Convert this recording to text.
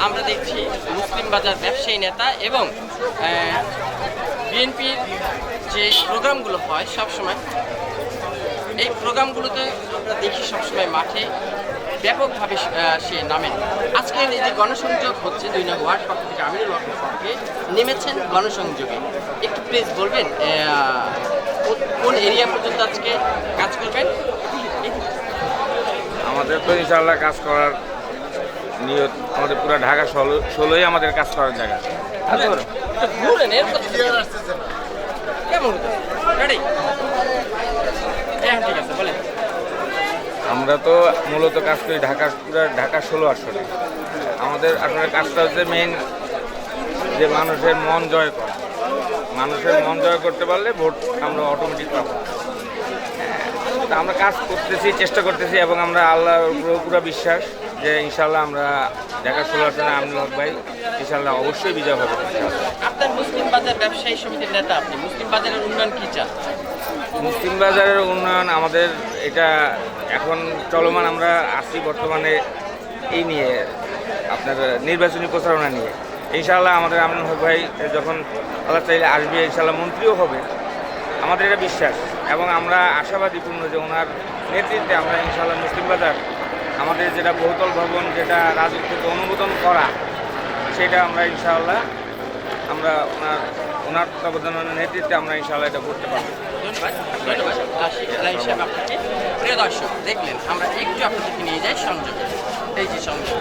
আমরা দেখছি মুসলিম বাজার ব্যবসায়ী নেতা এবং বিএনপির যে প্রোগ্রামগুলো হয় সবসময় এই প্রোগ্রামগুলোতে আমরা দেখি সবসময় মাঠে ব্যাপকভাবে সে নামেন। আজকের এই যে গণসংযোগ হচ্ছে ২ নং ওয়ার্ড পক্ষ থেকে আমিনুল হকের পক্ষে নেমেছেন গণসংযোগে, একটু প্লিজ বলবেন কোন এরিয়া পর্যন্ত আজকে কাজ করবেন? আমাদের তো ইনশাআল্লাহ কাজ করার নিয়ত, আমাদের পুরো ঢাকা ১৬ই আমাদের কাজ করার জায়গা। আমরা তো মূলত কাজ করি ঢাকা ১৬ আসনে। আমাদের আসলে কাজটা হচ্ছে মেইন যে মানুষের মন জয় করা। মানুষের মন জয় করতে পারলে ভোট আমরা অটোমেটিক পাবো। আমরা কাজ করতেছি, চেষ্টা করতেছি এবং আমরা আল্লাহর পুরো বিশ্বাস যে ইনশাল্লাহ আমরা ঢাকা ১৬ আসনে আমিনুল হক ভাই ইনশাল্লাহ অবশ্যই বিজয় হবে। আপনার মুসলিম বাজার ব্যবসায়ী সমিতির নেতা, আপনি মুসলিম বাজারের উন্নয়ন কী চান? মুসলিম বাজারের উন্নয়ন আমাদের এটা এখন চলমান, আমরা আসছি বর্তমানে এই নিয়ে আপনার নির্বাচনী প্রচারণা নিয়ে। ইনশাআল্লাহ আমাদের আমিনুল হক ভাই যখন আল্লাহ চাইলে আসবে ইনশাআল্লাহ মন্ত্রীও হবে, আমাদের এটা বিশ্বাস এবং আমরা আশাবাদীপূর্ণ যে ওনার নেতৃত্বে আমরা ইনশাআল্লাহ মুসলিম বাজার আমাদের যেটা বহুতল ভবন, যেটা রাজুক থেকে অনুমোদন করা, সেটা আমরা ইনশাআল্লাহ আমরা ওনার তত্ত্বাবধানের নেতৃত্বে আমরা ইনশাআল্লাহ এটা করতে পারবো। ধন্যবাদ। প্রিয় দর্শক, দেখলেন আমরা একটু আপনাদেরকে নিয়ে যাই সংযোগ, এই যে সংযোগ।